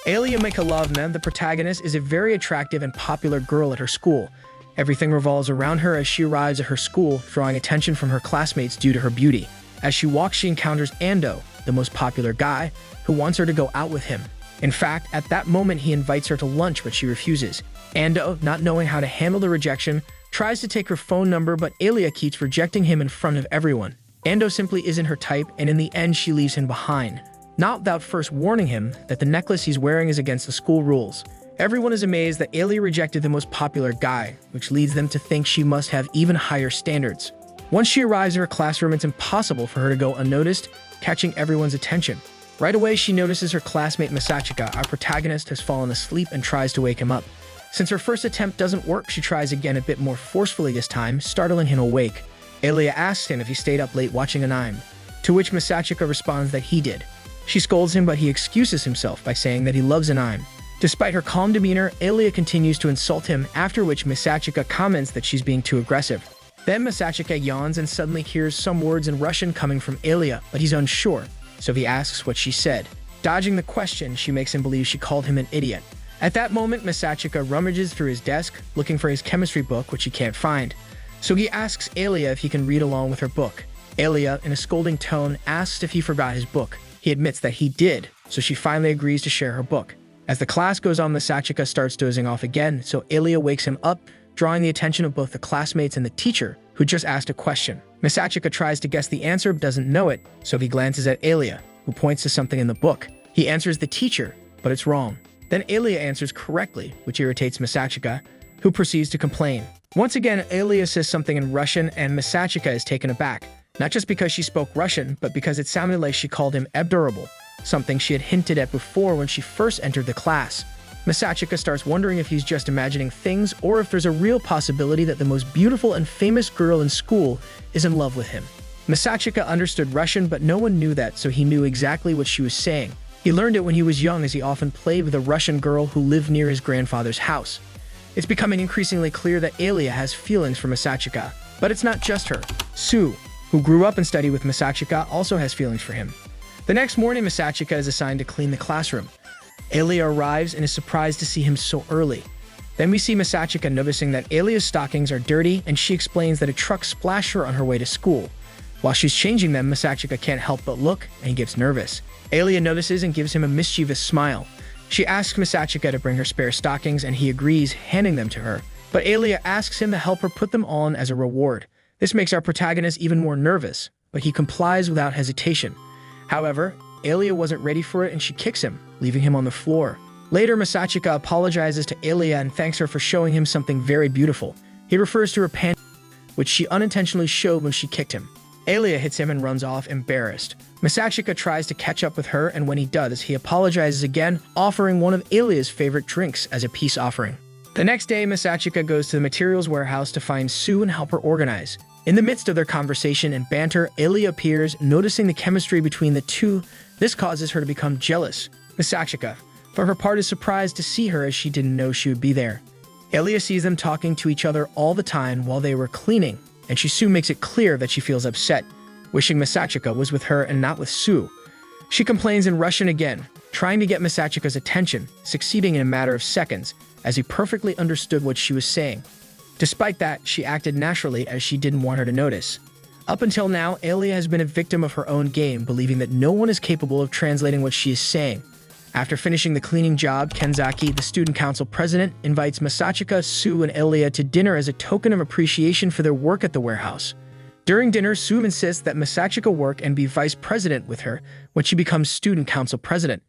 Aalya Mikalovna, the protagonist, is a very attractive and popular girl at her school. Everything revolves around her as she arrives at her school, drawing attention from her classmates due to her beauty. As she walks, she encounters Ando, the most popular guy, who wants her to go out with him. In fact, at that moment he invites her to lunch, but she refuses. Ando, not knowing how to handle the rejection, tries to take her phone number, but Alya keeps rejecting him in front of everyone. Ando simply isn't her type, and in the end she leaves him behind, not without first warning him that the necklace he's wearing is against the school rules. Everyone is amazed that Alya rejected the most popular guy, which leads them to think she must have even higher standards. Once she arrives at her classroom, it's impossible for her to go unnoticed, catching everyone's attention. Right away, she notices her classmate Masachika, our protagonist, has fallen asleep and tries to wake him up. Since her first attempt doesn't work, she tries again a bit more forcefully this time, startling him awake. Alya asks him if he stayed up late watching anime, to which Masachika responds that he did. She scolds him, but he excuses himself by saying that he loves anime. Despite her calm demeanor, Alya continues to insult him, after which Masachika comments that she's being too aggressive. Then Masachika yawns and suddenly hears some words in Russian coming from Alya, but he's unsure, so he asks what she said. Dodging the question, she makes him believe she called him an idiot. At that moment, Masachika rummages through his desk, looking for his chemistry book, which he can't find. So he asks Alya if he can read along with her book. Alya, in a scolding tone, asks if he forgot his book. He admits that he did, so she finally agrees to share her book. As the class goes on, Masachika starts dozing off again, so Alya wakes him up, drawing the attention of both the classmates and the teacher, who just asked a question. Masachika tries to guess the answer but doesn't know it, so he glances at Alya, who points to something in the book. He answers the teacher, but it's wrong. Then Alya answers correctly, which irritates Masachika, who proceeds to complain. Once again, Alya says something in Russian and Masachika is taken aback, not just because she spoke Russian, but because it sounded like she called him adorable, something she had hinted at before when she first entered the class. Masachika starts wondering if he's just imagining things or if there's a real possibility that the most beautiful and famous girl in school is in love with him. Masachika understood Russian, but no one knew that, so he knew exactly what she was saying. He learned it when he was young, as he often played with a Russian girl who lived near his grandfather's house. It's becoming increasingly clear that Alya has feelings for Masachika. But it's not just her. Sue, who grew up and studied with Masachika, also has feelings for him. The next morning, Masachika is assigned to clean the classroom. Alya arrives and is surprised to see him so early. Then we see Masachika noticing that Alya's stockings are dirty, and she explains that a truck splashed her on her way to school. While she's changing them, Masachika can't help but look, and he gets nervous. Alya notices and gives him a mischievous smile. She asks Masachika to bring her spare stockings, and he agrees, handing them to her. But Alya asks him to help her put them on as a reward. This makes our protagonist even more nervous, but he complies without hesitation. However, Alya wasn't ready for it, and she kicks him, leaving him on the floor. Later, Masachika apologizes to Alya and thanks her for showing him something very beautiful. He refers to her pant, which she unintentionally showed when she kicked him. Alya hits him and runs off, embarrassed. Masachika tries to catch up with her, and when he does, he apologizes again, offering one of Alya's favorite drinks as a peace offering. The next day, Masachika goes to the materials warehouse to find Sue and help her organize. In the midst of their conversation and banter, Alya appears, noticing the chemistry between the two. This causes her to become jealous. Masachika, for her part, is surprised to see her, as she didn't know she would be there. Alya sees them talking to each other all the time while they were cleaning, and she soon makes it clear that she feels upset, wishing Masachika was with her and not with Sue. She complains in Russian again, trying to get Masachika's attention, succeeding in a matter of seconds, as he perfectly understood what she was saying. Despite that, she acted naturally, as she didn't want her to notice. Up until now, Alya has been a victim of her own game, believing that no one is capable of translating what she is saying. After finishing the cleaning job, Kenzaki, the student council president, invites Masachika, Sue, and Alya to dinner as a token of appreciation for their work at the warehouse. During dinner, Sue insists that Masachika work and be vice president with her when she becomes student council president.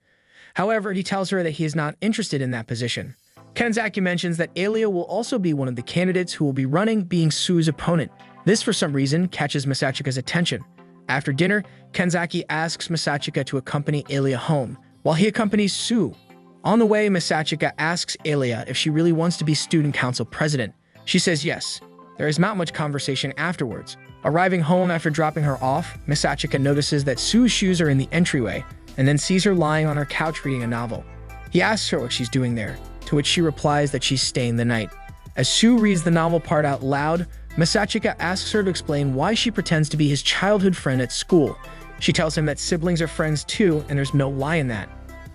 However, he tells her that he is not interested in that position. Kenzaki mentions that Alya will also be one of the candidates who will be running, being Sue's opponent. This, for some reason, catches Masachika's attention. After dinner, Kenzaki asks Masachika to accompany Alya home, while he accompanies Sue. On the way, Masachika asks Alya if she really wants to be student council president. She says yes. There is not much conversation afterwards. Arriving home after dropping her off, Masachika notices that Sue's shoes are in the entryway, and then sees her lying on her couch reading a novel. He asks her what she's doing there, to which she replies that she's staying the night. As Sue reads the novel part out loud, Masachika asks her to explain why she pretends to be his childhood friend at school. She tells him that siblings are friends too, and there's no lie in that.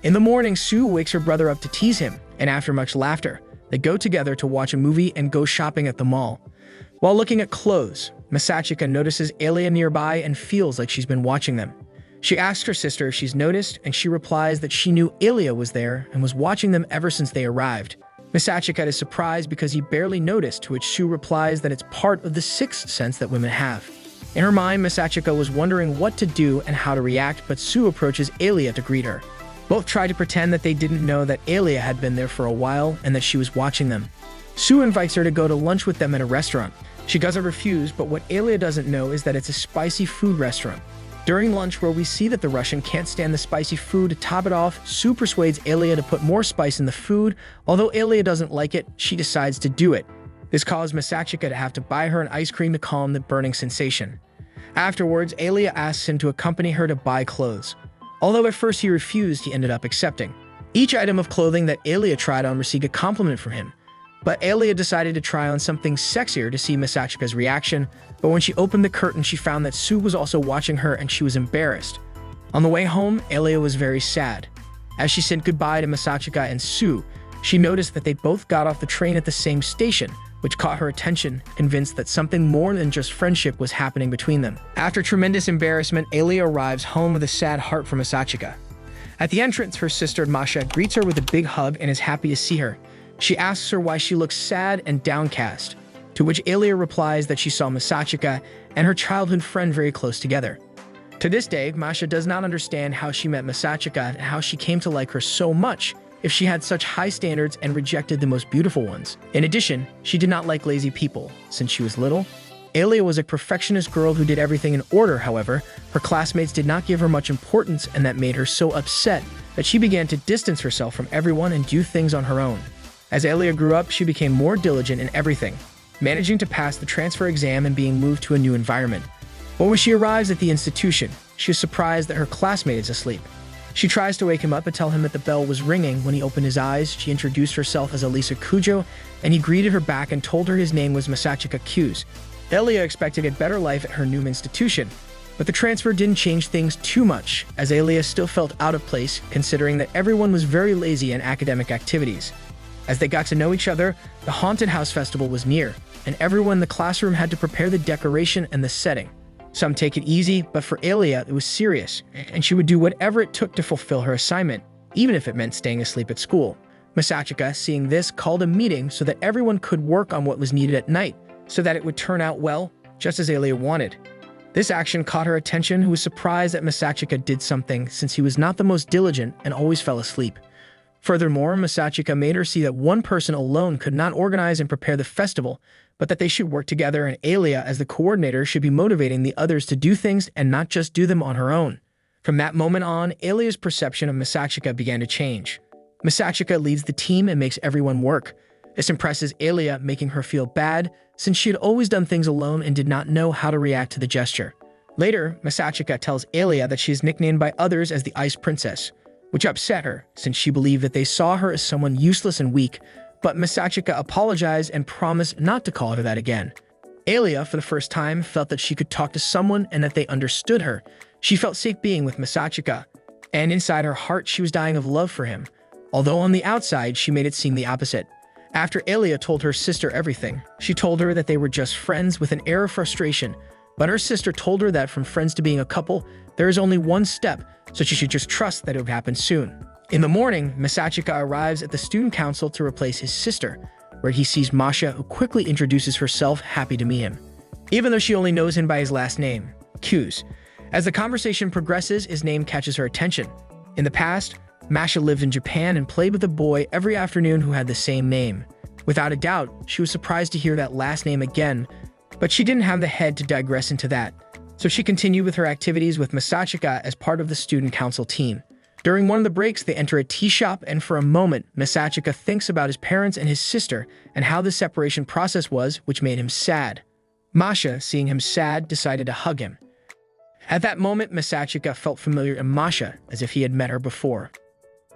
In the morning, Sue wakes her brother up to tease him, and after much laughter, they go together to watch a movie and go shopping at the mall. While looking at clothes, Masachika notices Alia nearby and feels like she's been watching them. She asks her sister if she's noticed, and she replies that she knew Alia was there and was watching them ever since they arrived. Masachika is surprised because he barely noticed, to which Sue replies that it's part of the sixth sense that women have. In her mind, Masachika was wondering what to do and how to react, but Sue approaches Alia to greet her. Both try to pretend that they didn't know that Alia had been there for a while and that she was watching them. Sue invites her to go to lunch with them at a restaurant. She doesn't refuse, but what Alia doesn't know is that it's a spicy food restaurant. During lunch, where we see that the Russian can't stand the spicy food, to top it off, Sue persuades Alia to put more spice in the food. Although Alia doesn't like it, she decides to do it. This caused Masachika to have to buy her an ice cream to calm the burning sensation. Afterwards, Alia asks him to accompany her to buy clothes. Although at first he refused, he ended up accepting. Each item of clothing that Alia tried on received a compliment from him. But Alia decided to try on something sexier to see Masachika's reaction, but when she opened the curtain, she found that Sue was also watching her and she was embarrassed. On the way home, Alia was very sad. As she said goodbye to Masachika and Sue, she noticed that they both got off the train at the same station, which caught her attention, convinced that something more than just friendship was happening between them. After tremendous embarrassment, Alia arrives home with a sad heart for Masachika. At the entrance, her sister Masha greets her with a big hug and is happy to see her. She asks her why she looks sad and downcast, to which Alia replies that she saw Masachika and her childhood friend very close together. To this day, Masha does not understand how she met Masachika and how she came to like her so much if she had such high standards and rejected the most beautiful ones. In addition, she did not like lazy people. Since she was little, Alia was a perfectionist girl who did everything in order. However, her classmates did not give her much importance, and that made her so upset that she began to distance herself from everyone and do things on her own. As Alia grew up, she became more diligent in everything, managing to pass the transfer exam and being moved to a new environment. But when she arrives at the institution, she is surprised that her classmate is asleep. She tries to wake him up and tell him that the bell was ringing. When he opened his eyes, she introduced herself as Elisa Kujo, and he greeted her back and told her his name was Masachika Kuze. Alia expected a better life at her new institution, but the transfer didn't change things too much, as Alia still felt out of place, considering that everyone was very lazy in academic activities. As they got to know each other, the Haunted House Festival was near, and everyone in the classroom had to prepare the decoration and the setting. Some take it easy, but for Alia, it was serious, and she would do whatever it took to fulfill her assignment, even if it meant staying asleep at school. Masachika, seeing this, called a meeting so that everyone could work on what was needed at night, so that it would turn out well, just as Alia wanted. This action caught her attention, who was surprised that Masachika did something since he was not the most diligent and always fell asleep. Furthermore, Masachika made her see that one person alone could not organize and prepare the festival, but that they should work together, and Alia, as the coordinator, should be motivating the others to do things and not just do them on her own. From that moment on, Alia's perception of Masachika began to change. Masachika leads the team and makes everyone work. This impresses Alia, making her feel bad, since she had always done things alone and did not know how to react to the gesture. Later, Masachika tells Alia that she is nicknamed by others as the Ice Princess, which upset her, since she believed that they saw her as someone useless and weak, but Masachika apologized and promised not to call her that again. Alia, for the first time, felt that she could talk to someone and that they understood her. She felt safe being with Masachika, and inside her heart she was dying of love for him, although on the outside she made it seem the opposite. After Alia told her sister everything, she told her that they were just friends with an air of frustration, but her sister told her that from friends to being a couple, there is only one step, so she should just trust that it would happen soon. In the morning, Masachika arrives at the student council to replace his sister, where he sees Masha, who quickly introduces herself, happy to meet him, even though she only knows him by his last name, Kuze. As the conversation progresses, his name catches her attention. In the past, Masha lived in Japan and played with a boy every afternoon who had the same name. Without a doubt, she was surprised to hear that last name again, but she didn't have the head to digress into that, so she continued with her activities with Masachika as part of the student council team. During one of the breaks, they enter a tea shop, and for a moment, Masachika thinks about his parents and his sister and how the separation process was, which made him sad. Masha, seeing him sad, decided to hug him. At that moment, Masachika felt familiar in Masha, as if he had met her before.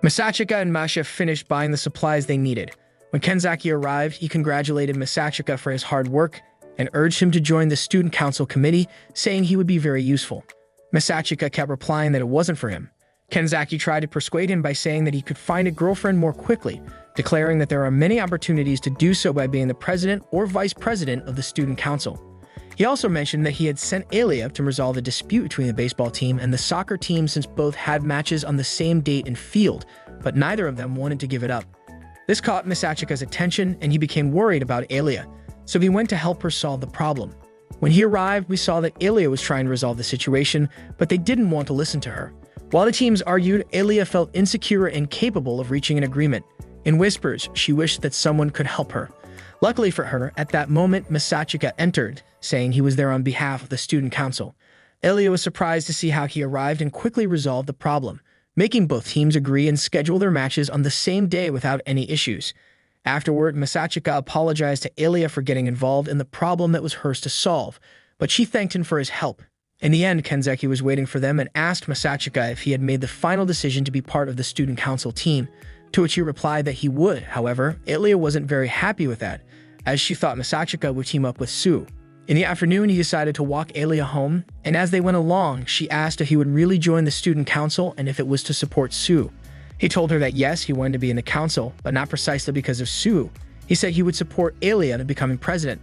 Masachika and Masha finished buying the supplies they needed. When Kenzaki arrived, he congratulated Masachika for his hard work and urged him to join the student council committee, saying he would be very useful. Masachika kept replying that it wasn't for him. Kenzaki tried to persuade him by saying that he could find a girlfriend more quickly, declaring that there are many opportunities to do so by being the president or vice president of the student council. He also mentioned that he had sent Alia to resolve a dispute between the baseball team and the soccer team since both had matches on the same date and field, but neither of them wanted to give it up. This caught Masachika's attention and he became worried about Alia, so he went to help her solve the problem. When he arrived, we saw that Alia was trying to resolve the situation, but they didn't want to listen to her. While the teams argued, Alia felt insecure and incapable of reaching an agreement. In whispers, she wished that someone could help her. Luckily for her, at that moment, Masachika entered, saying he was there on behalf of the student council. Alia was surprised to see how he arrived and quickly resolved the problem, making both teams agree and schedule their matches on the same day without any issues. Afterward, Masachika apologized to Alia for getting involved in the problem that was hers to solve, but she thanked him for his help. In the end, Kenzaki was waiting for them and asked Masachika if he had made the final decision to be part of the student council team, to which he replied that he would. However, Alia wasn't very happy with that, as she thought Masachika would team up with Sue. In the afternoon, he decided to walk Alia home, and as they went along, she asked if he would really join the student council and if it was to support Sue. He told her that yes, he wanted to be in the council, but not precisely because of Sue. He said he would support Alia in becoming president.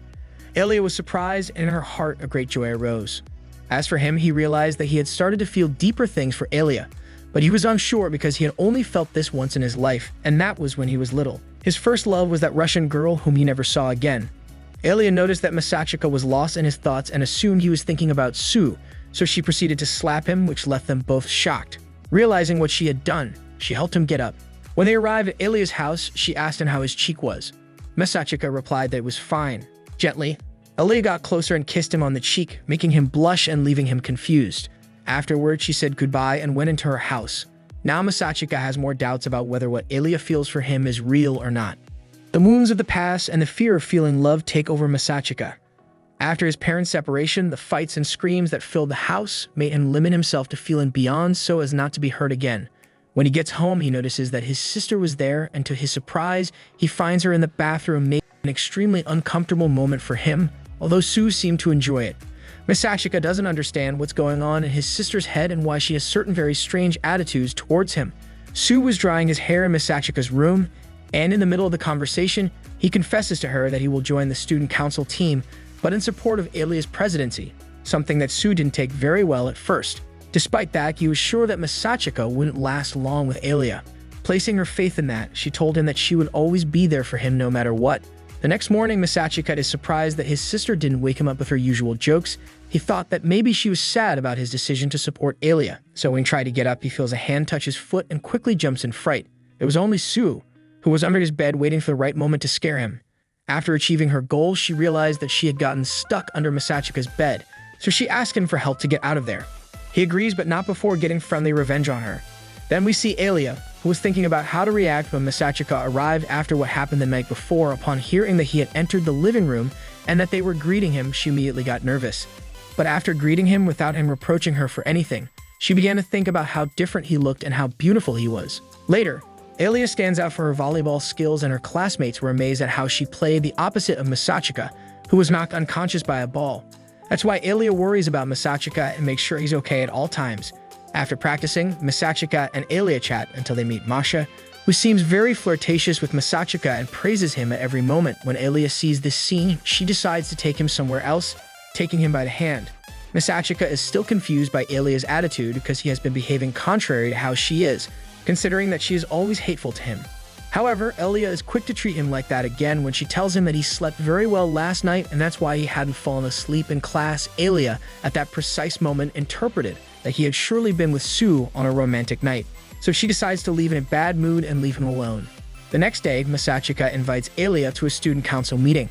Alia was surprised, and in her heart a great joy arose. As for him, he realized that he had started to feel deeper things for Alia, but he was unsure because he had only felt this once in his life, and that was when he was little. His first love was that Russian girl whom he never saw again. Alia noticed that Masachika was lost in his thoughts and assumed he was thinking about Sue, so she proceeded to slap him, which left them both shocked. Realizing what she had done, she helped him get up. When they arrived at Alia's house, she asked him how his cheek was. Masachika replied that it was fine. Gently, Alia got closer and kissed him on the cheek, making him blush and leaving him confused. Afterward, she said goodbye and went into her house. Now Masachika has more doubts about whether what Alia feels for him is real or not. The wounds of the past and the fear of feeling love take over Masachika. After his parents' separation, the fights and screams that filled the house made him limit himself to feeling beyond so as not to be hurt again. When he gets home, he notices that his sister was there, and to his surprise, he finds her in the bathroom, making an extremely uncomfortable moment for him, although Sue seemed to enjoy it. Masachika doesn't understand what's going on in his sister's head and why she has certain very strange attitudes towards him. Sue was drying his hair in Masachika's room, and in the middle of the conversation, he confesses to her that he will join the student council team, but in support of Alia's presidency, something that Sue didn't take very well at first. Despite that, he was sure that Masachika wouldn't last long with Alia. Placing her faith in that, she told him that she would always be there for him no matter what. The next morning, Masachika is surprised that his sister didn't wake him up with her usual jokes. He thought that maybe she was sad about his decision to support Alia, so when he tried to get up, he feels a hand touch his foot and quickly jumps in fright. It was only Sue, who was under his bed waiting for the right moment to scare him. After achieving her goal, she realized that she had gotten stuck under Masachika's bed, so she asked him for help to get out of there. He agrees, but not before getting friendly revenge on her. Then we see Alia, who was thinking about how to react when Masachika arrived after what happened the night before. Upon hearing that he had entered the living room and that they were greeting him, she immediately got nervous. But after greeting him without him reproaching her for anything, she began to think about how different he looked and how beautiful he was. Later, Alia stands out for her volleyball skills, and her classmates were amazed at how she played the opposite of Masachika, who was knocked unconscious by a ball. That's why Alia worries about Masachika and makes sure he's okay at all times. After practicing, Masachika and Alia chat until they meet Masha, who seems very flirtatious with Masachika and praises him at every moment. When Alia sees this scene, she decides to take him somewhere else, taking him by the hand. Masachika is still confused by Alia's attitude because he has been behaving contrary to how she is, considering that she is always hateful to him. However, Alia is quick to treat him like that again when she tells him that he slept very well last night and that's why he hadn't fallen asleep in class. Alia, at that precise moment, interpreted that he had surely been with Sue on a romantic night, so she decides to leave in a bad mood and leave him alone. The next day, Masachika invites Alia to a student council meeting.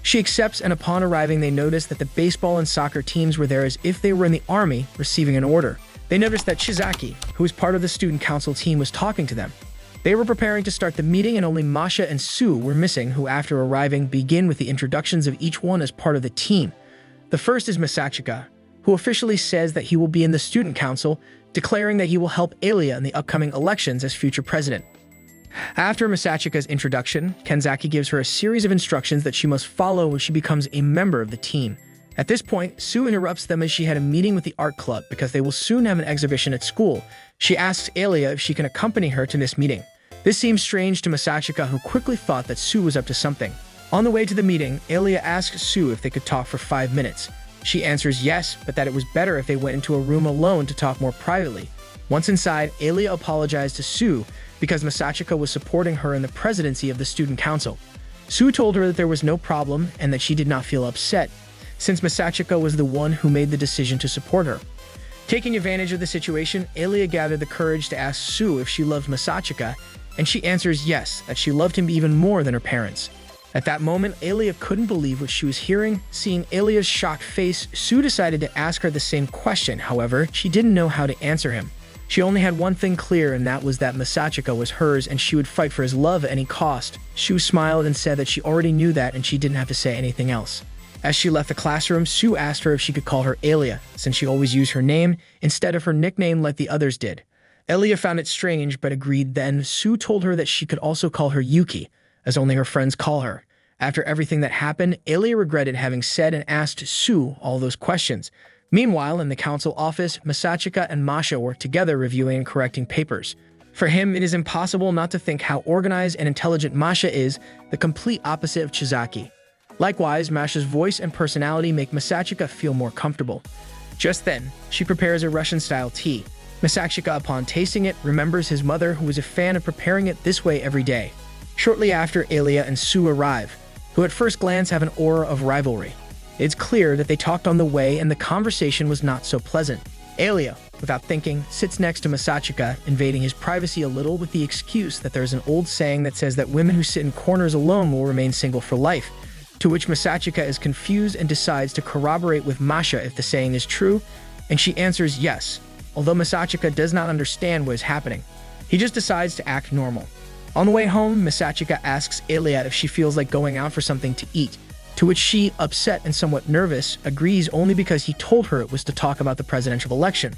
She accepts, and upon arriving, they notice that the baseball and soccer teams were there as if they were in the army receiving an order. They noticed that Shizaki, who was part of the student council team, was talking to them. They were preparing to start the meeting, and only Masha and Sue were missing, who after arriving begin with the introductions of each one as part of the team. The first is Masachika, who officially says that he will be in the student council, declaring that he will help Alia in the upcoming elections as future president. After Masachika's introduction, Kenzaki gives her a series of instructions that she must follow when she becomes a member of the team. At this point, Sue interrupts them as she had a meeting with the art club because they will soon have an exhibition at school. She asks Alia if she can accompany her to this meeting. This seems strange to Masachika, who quickly thought that Sue was up to something. On the way to the meeting, Alia asks Sue if they could talk for 5 minutes. She answers yes, but that it was better if they went into a room alone to talk more privately. Once inside, Alia apologized to Sue because Masachika was supporting her in the presidency of the student council. Sue told her that there was no problem and that she did not feel upset, since Masachika was the one who made the decision to support her. Taking advantage of the situation, Alia gathered the courage to ask Sue if she loved Masachika, and she answers yes, that she loved him even more than her parents. At that moment, Alia couldn't believe what she was hearing. Seeing Alia's shocked face, Sue decided to ask her the same question. However, she didn't know how to answer him. She only had one thing clear, and that was that Masachika was hers and she would fight for his love at any cost. Sue smiled and said that she already knew that and she didn't have to say anything else. As she left the classroom, Sue asked her if she could call her Alia, since she always used her name instead of her nickname like the others did. Alia found it strange but agreed. Then Sue told her that she could also call her Yuki, as only her friends call her. After everything that happened, Alia regretted having said and asked Sue all those questions. Meanwhile, in the council office, Masachika and Masha worked together reviewing and correcting papers. For him, it is impossible not to think how organized and intelligent Masha is, the complete opposite of Chizaki. Likewise, Masha's voice and personality make Masachika feel more comfortable. Just then, she prepares a Russian-style tea. Masachika, upon tasting it, remembers his mother, who was a fan of preparing it this way every day. Shortly after, Alia and Sue arrive, who at first glance have an aura of rivalry. It's clear that they talked on the way and the conversation was not so pleasant. Alia, without thinking, sits next to Masachika, invading his privacy a little with the excuse that there's an old saying that says that women who sit in corners alone will remain single for life, to which Masachika is confused and decides to corroborate with Masha if the saying is true, and she answers yes, although Masachika does not understand what is happening. He just decides to act normal. On the way home, Masachika asks Alia if she feels like going out for something to eat, to which she, upset and somewhat nervous, agrees only because he told her it was to talk about the presidential election.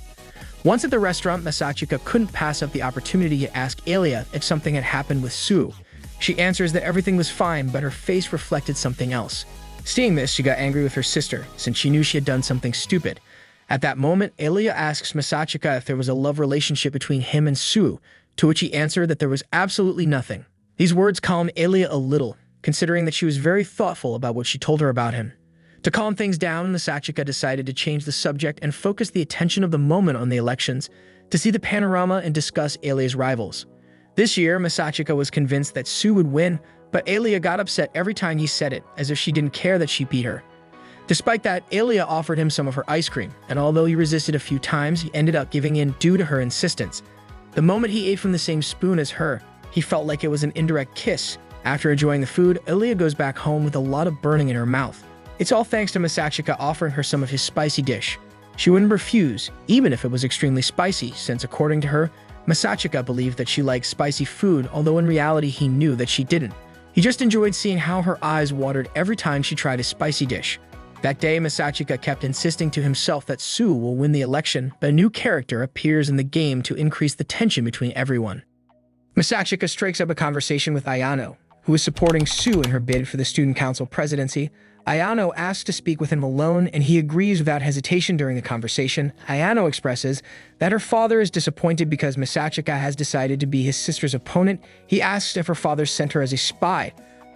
Once at the restaurant, Masachika couldn't pass up the opportunity to ask Alia if something had happened with Sue. She answers that everything was fine, but her face reflected something else. Seeing this, she got angry with her sister, since she knew she had done something stupid. At that moment, Alia asks Masachika if there was a love relationship between him and Sue, to which he answered that there was absolutely nothing. These words calmed Alia a little, considering that she was very thoughtful about what she told her about him. To calm things down, Masachika decided to change the subject and focus the attention of the moment on the elections, to see the panorama and discuss Alia's rivals. This year, Masachika was convinced that Sue would win, but Alia got upset every time he said it, as if she didn't care that she beat her. Despite that, Alia offered him some of her ice cream, and although he resisted a few times, he ended up giving in due to her insistence. The moment he ate from the same spoon as her, he felt like it was an indirect kiss. After enjoying the food, Alia goes back home with a lot of burning in her mouth. It's all thanks to Masachika offering her some of his spicy dish. She wouldn't refuse, even if it was extremely spicy, since according to her, Masachika believed that she liked spicy food, although in reality he knew that she didn't. He just enjoyed seeing how her eyes watered every time she tried a spicy dish. That day, Masachika kept insisting to himself that Sue will win the election, but a new character appears in the game to increase the tension between everyone. Masachika strikes up a conversation with Ayano, who is supporting Sue in her bid for the student council presidency. Ayano asks to speak with him alone, and he agrees without hesitation. During the conversation, Ayano expresses that her father is disappointed because Masachika has decided to be his sister's opponent. He asks if her father sent her as a spy,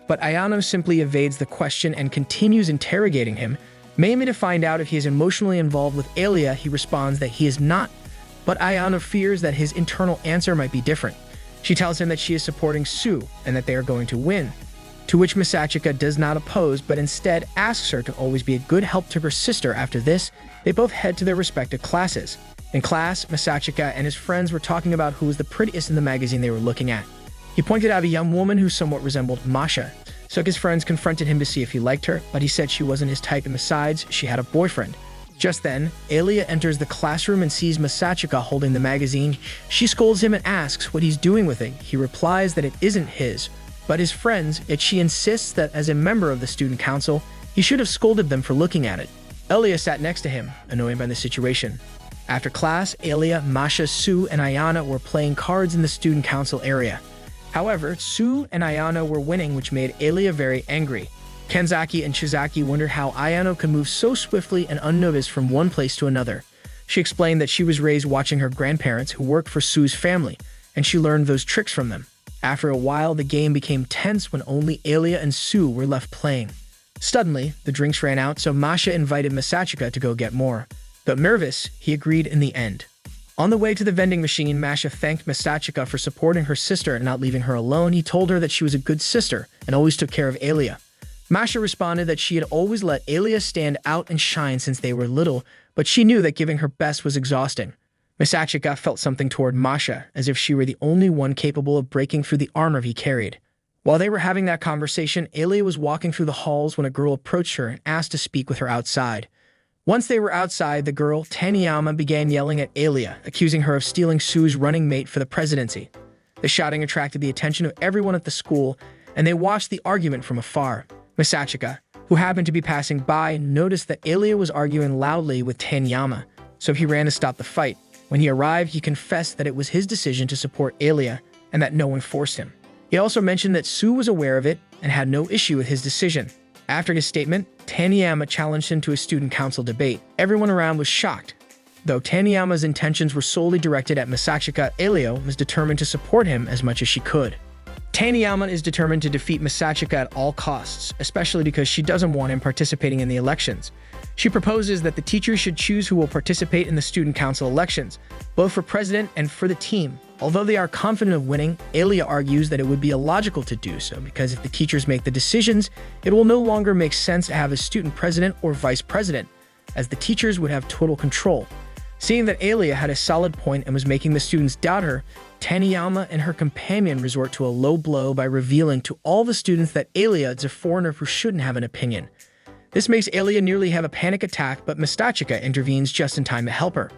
but Ayano simply evades the question and continues interrogating him, mainly to find out if he is emotionally involved with Alia. He responds that he is not, but Ayano fears that his internal answer might be different. She tells him that she is supporting Sue and that they are going to win, to which Masachika does not oppose, but instead asks her to always be a good help to her sister. After this, they both head to their respective classes. In class, Masachika and his friends were talking about who was the prettiest in the magazine they were looking at. He pointed out a young woman who somewhat resembled Masha, so his friends confronted him to see if he liked her, but he said she wasn't his type, and besides, she had a boyfriend. Just then, Alia enters the classroom and sees Masachika holding the magazine. She scolds him and asks what he's doing with it. He replies that it isn't his, but his friend's, yet she insists that as a member of the student council, he should have scolded them for looking at it. Alia sat next to him, annoyed by the situation. After class, Alia, Masha, Sue, and Ayana were playing cards in the student council area. However, Sue and Ayana were winning, which made Alia very angry. Kenzaki and Chizaki wonder how Ayano could move so swiftly and unnoticed from one place to another. She explained that she was raised watching her grandparents who worked for Sue's family, and she learned those tricks from them. After a while, the game became tense when only Alia and Sue were left playing. Suddenly, the drinks ran out, so Masha invited Masachika to go get more. Though nervous, he agreed in the end. On the way to the vending machine, Masha thanked Masachika for supporting her sister and not leaving her alone. He told her that she was a good sister and always took care of Alia. Masha responded that she had always let Alia stand out and shine since they were little, but she knew that giving her best was exhausting. Masachika felt something toward Masha, as if she were the only one capable of breaking through the armor he carried. While they were having that conversation, Alia was walking through the halls when a girl approached her and asked to speak with her outside. Once they were outside, the girl, Tenama, began yelling at Alia, accusing her of stealing Sue's running mate for the presidency. The shouting attracted the attention of everyone at the school, and they watched the argument from afar. Masachika, who happened to be passing by, noticed that Alia was arguing loudly with Tenama, so he ran to stop the fight. When he arrived, he confessed that it was his decision to support Alia and that no one forced him. He also mentioned that Sue was aware of it and had no issue with his decision. After his statement, Tenama challenged him to a student council debate. Everyone around was shocked. Though Tenama's intentions were solely directed at Masachika, Alia was determined to support him as much as she could. Tenama is determined to defeat Masachika at all costs, especially because she doesn't want him participating in the elections. She proposes that the teachers should choose who will participate in the student council elections, both for president and for the team. Although they are confident of winning, Alia argues that it would be illogical to do so because if the teachers make the decisions, it will no longer make sense to have a student president or vice president, as the teachers would have total control. Seeing that Alia had a solid point and was making the students doubt her, Tenama and her companion resort to a low blow by revealing to all the students that Alia is a foreigner who shouldn't have an opinion. This makes Alia nearly have a panic attack, but Masachika intervenes just in time to help her.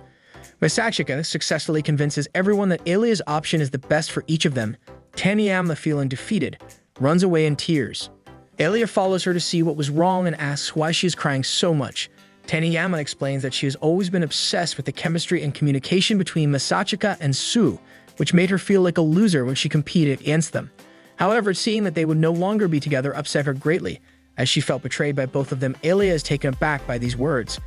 Masachika successfully convinces everyone that Alia's option is the best for each of them. Tenama, feeling defeated, runs away in tears. Alia follows her to see what was wrong and asks why she is crying so much. Tenama explains that she has always been obsessed with the chemistry and communication between Masachika and Sue, which made her feel like a loser when she competed against them. However, seeing that they would no longer be together upset her greatly. As she felt betrayed by both of them, Alia is taken aback by these words.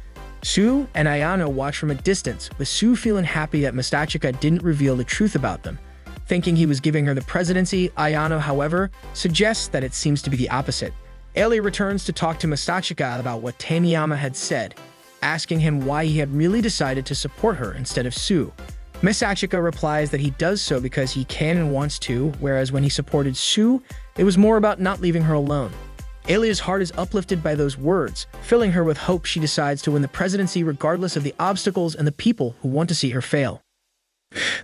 Sue and Ayano watch from a distance, with Sue feeling happy that Masachika didn't reveal the truth about them. Thinking he was giving her the presidency, Ayano, however, suggests that it seems to be the opposite. Alia returns to talk to Masachika about what Tenama had said, asking him why he had really decided to support her instead of Sue. Masachika replies that he does so because he can and wants to, whereas when he supported Sue, it was more about not leaving her alone. Alia's heart is uplifted by those words, filling her with hope. She decides to win the presidency regardless of the obstacles and the people who want to see her fail.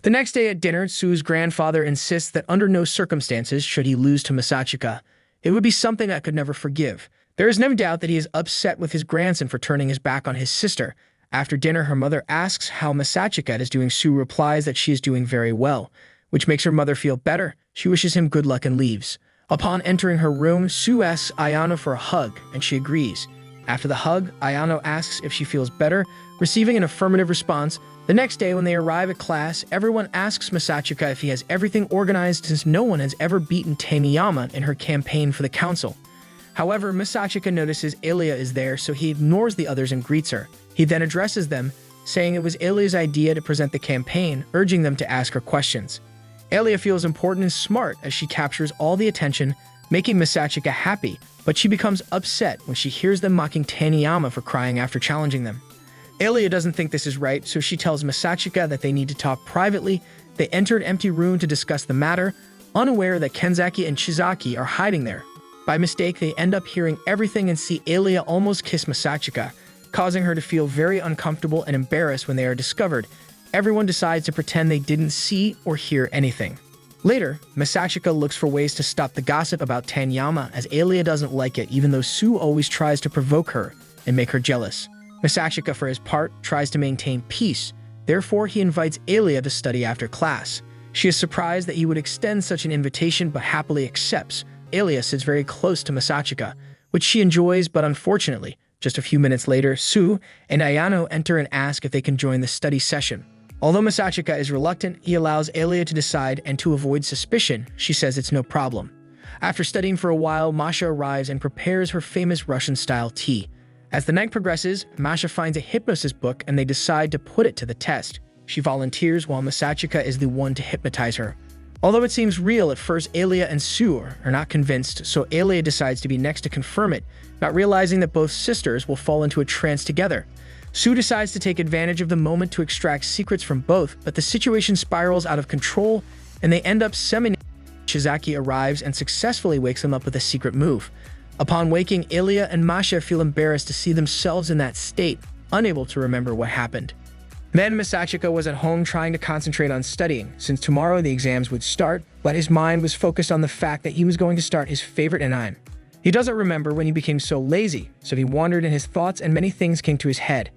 The next day at dinner, Sue's grandfather insists that under no circumstances should he lose to Masachika. It would be something I could never forgive. There is no doubt that he is upset with his grandson for turning his back on his sister. After dinner, her mother asks how Masachika is doing. Sue replies that she is doing very well, which makes her mother feel better. She wishes him good luck and leaves. Upon entering her room, Sue asks Ayano for a hug, and she agrees. After the hug, Ayano asks if she feels better, receiving an affirmative response. The next day, when they arrive at class, everyone asks Masachika if he has everything organized since no one has ever beaten Tenama in her campaign for the council. However, Masachika notices Alia is there, so he ignores the others and greets her. He then addresses them, saying it was Alia's idea to present the campaign, urging them to ask her questions. Alia feels important and smart as she captures all the attention, making Masachika happy, but she becomes upset when she hears them mocking Tenama for crying after challenging them. Alia doesn't think this is right, so she tells Masachika that they need to talk privately. They enter an empty room to discuss the matter, unaware that Kenzaki and Chizaki are hiding there. By mistake, they end up hearing everything and see Alia almost kiss Masachika, causing her to feel very uncomfortable and embarrassed when they are discovered. Everyone decides to pretend they didn't see or hear anything. Later, Masachika looks for ways to stop the gossip about Tenama as Alia doesn't like it, even though Sue always tries to provoke her and make her jealous. Masachika, for his part, tries to maintain peace. Therefore, he invites Alia to study after class. She is surprised that he would extend such an invitation but happily accepts. Alia sits very close to Masachika, which she enjoys, but unfortunately, just a few minutes later, Sue and Ayano enter and ask if they can join the study session. Although Masachika is reluctant, he allows Alia to decide, and to avoid suspicion, she says it's no problem. After studying for a while, Masha arrives and prepares her famous Russian-style tea. As the night progresses, Masha finds a hypnosis book and they decide to put it to the test. She volunteers while Masachika is the one to hypnotize her. Although it seems real at first, Alya and Sue are not convinced, so Alya decides to be next to confirm it, not realizing that both sisters will fall into a trance together. Sue decides to take advantage of the moment to extract secrets from both, but the situation spirals out of control and they end up summoning. Shizaki arrives and successfully wakes them up with a secret move. Upon waking, Alya and Masha feel embarrassed to see themselves in that state, unable to remember what happened. Then Masachika was at home trying to concentrate on studying, since tomorrow the exams would start, but his mind was focused on the fact that he was going to start his favorite anime. He doesn't remember when he became so lazy, so he wandered in his thoughts and many things came to his head.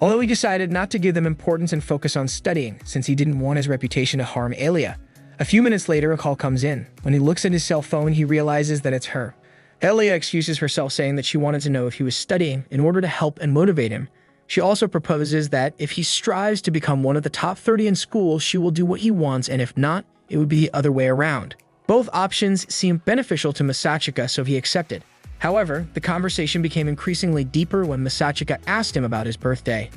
Although he decided not to give them importance and focus on studying, since he didn't want his reputation to harm Alya. A few minutes later, a call comes in. When he looks at his cell phone, he realizes that it's her. Alya excuses herself, saying that she wanted to know if he was studying in order to help and motivate him. She also proposes that if he strives to become one of the top 30 in school, she will do what he wants, and if not, it would be the other way around. Both options seemed beneficial to Masachika, so he accepted. However, the conversation became increasingly deeper when Masachika asked him about his birthday.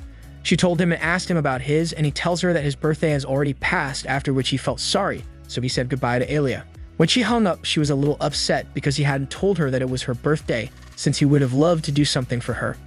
She told him and asked him about his, and he tells her that his birthday has already passed, after which he felt sorry, so he said goodbye to Alya. When she hung up, she was a little upset because he hadn't told her that it was her birthday, since he would have loved to do something for her.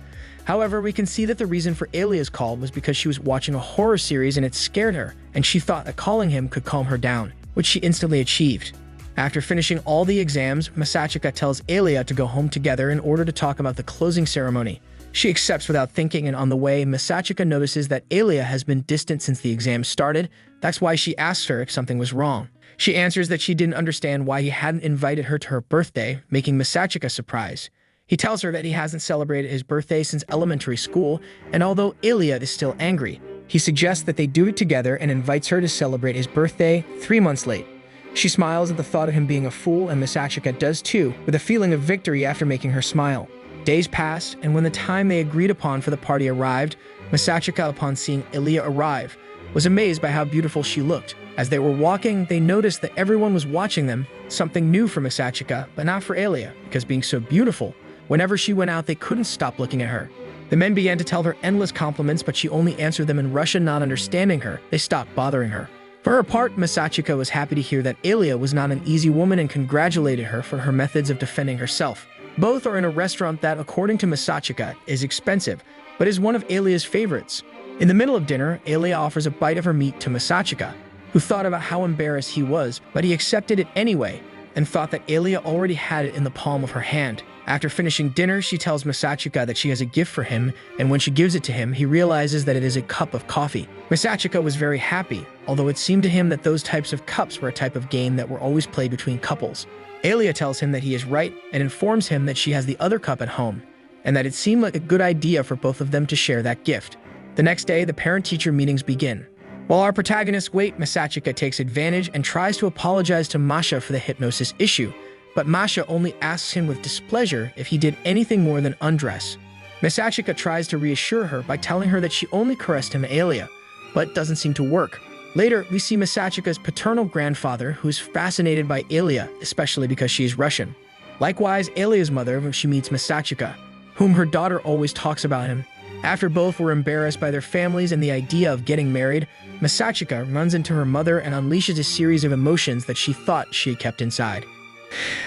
However, we can see that the reason for Alya's call was because she was watching a horror series and it scared her, and she thought that calling him could calm her down, which she instantly achieved. After finishing all the exams, Masachika tells Alya to go home together in order to talk about the closing ceremony. She accepts without thinking, and on the way, Masachika notices that Alya has been distant since the exam started. That's why she asks her if something was wrong. She answers that she didn't understand why he hadn't invited her to her birthday, making Masachika surprised. He tells her that he hasn't celebrated his birthday since elementary school, and although Alya is still angry, he suggests that they do it together and invites her to celebrate his birthday 3 months late. She smiles at the thought of him being a fool, and Masachika does too, with a feeling of victory after making her smile. Days passed, and when the time they agreed upon for the party arrived, Masachika, upon seeing Alya arrive, was amazed by how beautiful she looked. As they were walking, they noticed that everyone was watching them, something new for Masachika, but not for Alya, because being so beautiful, whenever she went out, they couldn't stop looking at her. The men began to tell her endless compliments, but she only answered them in Russian, not understanding her. They stopped bothering her. For her part, Masachika was happy to hear that Alya was not an easy woman and congratulated her for her methods of defending herself. Both are in a restaurant that, according to Masachika, is expensive, but is one of Alya's favorites. In the middle of dinner, Alya offers a bite of her meat to Masachika, who thought about how embarrassed he was, but he accepted it anyway, and thought that Alya already had it in the palm of her hand. After finishing dinner, she tells Masachika that she has a gift for him, and when she gives it to him, he realizes that it is a cup of coffee. Masachika was very happy, although it seemed to him that those types of cups were a type of game that were always played between couples. Alya tells him that he is right and informs him that she has the other cup at home, and that it seemed like a good idea for both of them to share that gift. The next day, the parent-teacher meetings begin. While our protagonists wait, Masachika takes advantage and tries to apologize to Masha for the hypnosis issue, but Masha only asks him with displeasure if he did anything more than undress. Masachika tries to reassure her by telling her that she only caressed him, Alya, but doesn't seem to work. Later, we see Masachika's paternal grandfather, who is fascinated by Alya, especially because she is Russian. Likewise, Alya's mother, when she meets Masachika, whom her daughter always talks about him. After both were embarrassed by their families and the idea of getting married, Masachika runs into her mother and unleashes a series of emotions that she thought she had kept inside.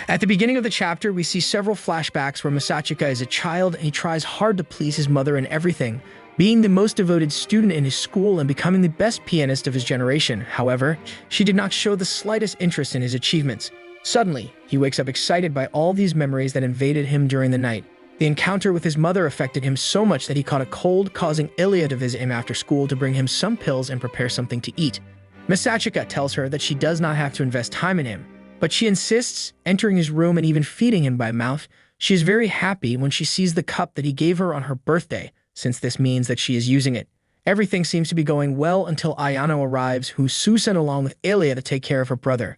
At the beginning of the chapter, we see several flashbacks where Masachika is a child and he tries hard to please his mother in everything, being the most devoted student in his school and becoming the best pianist of his generation. However, she did not show the slightest interest in his achievements. Suddenly, he wakes up excited by all these memories that invaded him during the night. The encounter with his mother affected him so much that he caught a cold, causing Alya to visit him after school to bring him some pills and prepare something to eat. Masachika tells her that she does not have to invest time in him, but she insists, entering his room and even feeding him by mouth. She is very happy when she sees the cup that he gave her on her birthday, since this means that she is using it. Everything seems to be going well until Ayano arrives, who Sue sent along with Alya to take care of her brother.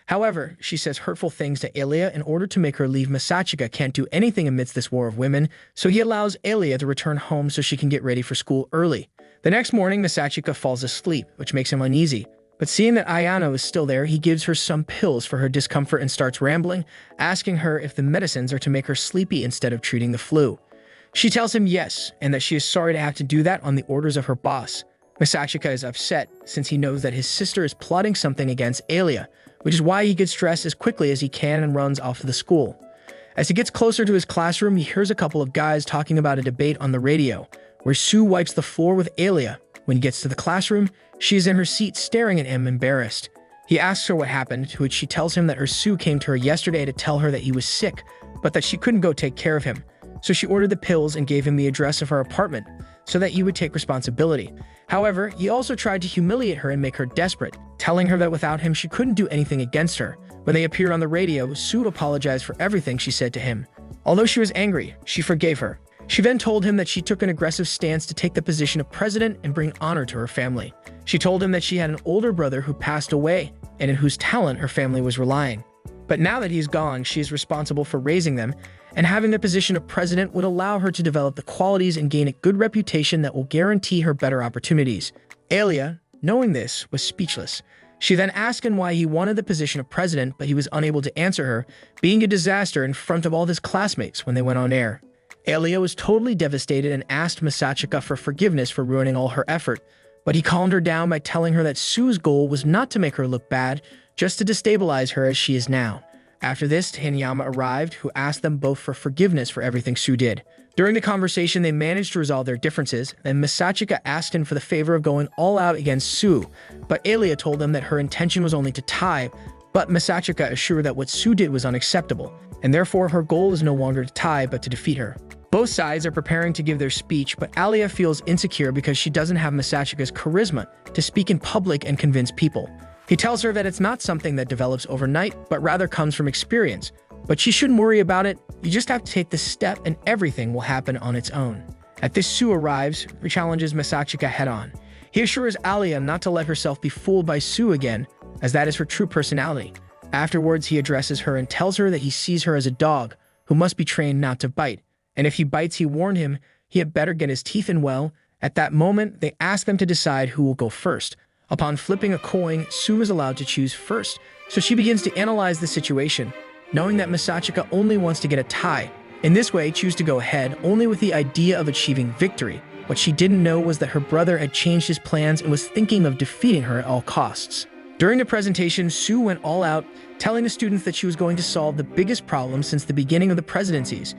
However, she says hurtful things to Alya in order to make her leave. Masachika can't do anything amidst this war of women, so he allows Alya to return home so she can get ready for school early. The next morning, Masachika falls asleep, which makes him uneasy, But seeing that Ayano is still there, he gives her some pills for her discomfort and starts rambling, asking her if the medicines are to make her sleepy instead of treating the flu. She tells him yes, and that she is sorry to have to do that on the orders of her boss. Masachika is upset, since he knows that his sister is plotting something against Alia, which is why he gets dressed as quickly as he can and runs off to the school. As he gets closer to his classroom, he hears a couple of guys talking about a debate on the radio, where Sue wipes the floor with Alia. When he gets to the classroom, she is in her seat staring at him, embarrassed. He asks her what happened, to which she tells him that her Sue came to her yesterday to tell her that he was sick, but that she couldn't go take care of him. So she ordered the pills and gave him the address of her apartment, so that he would take responsibility. However, he also tried to humiliate her and make her desperate, telling her that without him she couldn't do anything against her. When they appeared on the radio, Sue apologized for everything she said to him. Although she was angry, she forgave her. She then told him that she took an aggressive stance to take the position of president and bring honor to her family. She told him that she had an older brother who passed away and in whose talent her family was relying. But now that he's gone, she is responsible for raising them, and having the position of president would allow her to develop the qualities and gain a good reputation that will guarantee her better opportunities. Alia, knowing this, was speechless. She then asked him why he wanted the position of president, but he was unable to answer her, being a disaster in front of all his classmates when they went on air. Alia was totally devastated and asked Masachika for forgiveness for ruining all her effort, but he calmed her down by telling her that Sue's goal was not to make her look bad, just to destabilize her as she is now. After this, Tenama arrived, who asked them both for forgiveness for everything Sue did. During the conversation, they managed to resolve their differences, and Masachika asked him for the favor of going all out against Sue, but Alia told them that her intention was only to tie, but Masachika assured that what Sue did was unacceptable, and therefore her goal is no longer to tie but to defeat her. Both sides are preparing to give their speech, but Alia feels insecure because she doesn't have Masachika's charisma to speak in public and convince people. He tells her that it's not something that develops overnight, but rather comes from experience. But she shouldn't worry about it, you just have to take this step and everything will happen on its own. At this, Sue arrives, challenges Masachika head-on. He assures Alia not to let herself be fooled by Sue again, as that is her true personality. Afterwards, he addresses her and tells her that he sees her as a dog, who must be trained not to bite. And if he bites, he warned him, he had better get his teeth in well. At that moment, they ask them to decide who will go first. Upon flipping a coin, Sue is allowed to choose first, so she begins to analyze the situation, knowing that Masachika only wants to get a tie. In this way, choose to go ahead only with the idea of achieving victory. What she didn't know was that her brother had changed his plans and was thinking of defeating her at all costs. During the presentation, Sue went all out, telling the students that she was going to solve the biggest problem since the beginning of the presidencies,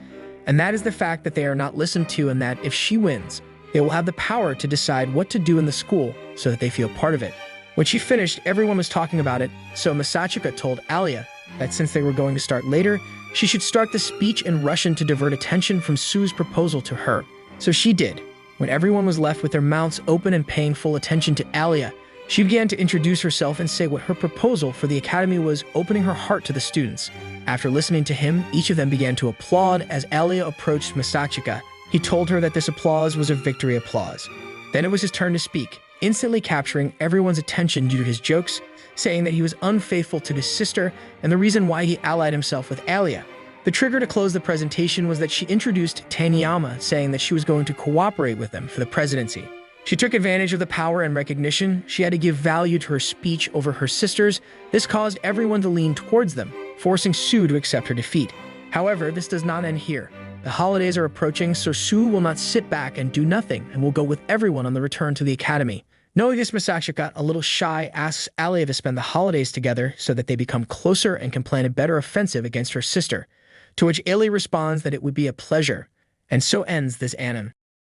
and that is the fact that they are not listened to, and that if she wins, they will have the power to decide what to do in the school so that they feel part of it. When she finished, everyone was talking about it, so Masachika told Alia that since they were going to start later, she should start the speech in Russian to divert attention from Sue's proposal to her. So she did. When everyone was left with their mouths open and paying full attention to Alia, she began to introduce herself and say what her proposal for the academy was, opening her heart to the students. After listening to him, each of them began to applaud as Alia approached Masachika. He told her that this applause was a victory applause. Then it was his turn to speak, instantly capturing everyone's attention due to his jokes, saying that he was unfaithful to his sister and the reason why he allied himself with Alia. The trigger to close the presentation was that she introduced Tenama, saying that she was going to cooperate with them for the presidency. She took advantage of the power and recognition. She had to give value to her speech over her sisters. This caused everyone to lean towards them, forcing Sue to accept her defeat. However, this does not end here. The holidays are approaching, so Sue will not sit back and do nothing and will go with everyone on the return to the academy. Knowing this, Masachika, a little shy, asks Alia to spend the holidays together so that they become closer and can plan a better offensive against her sister, to which Alia responds that it would be a pleasure. And so ends this anime.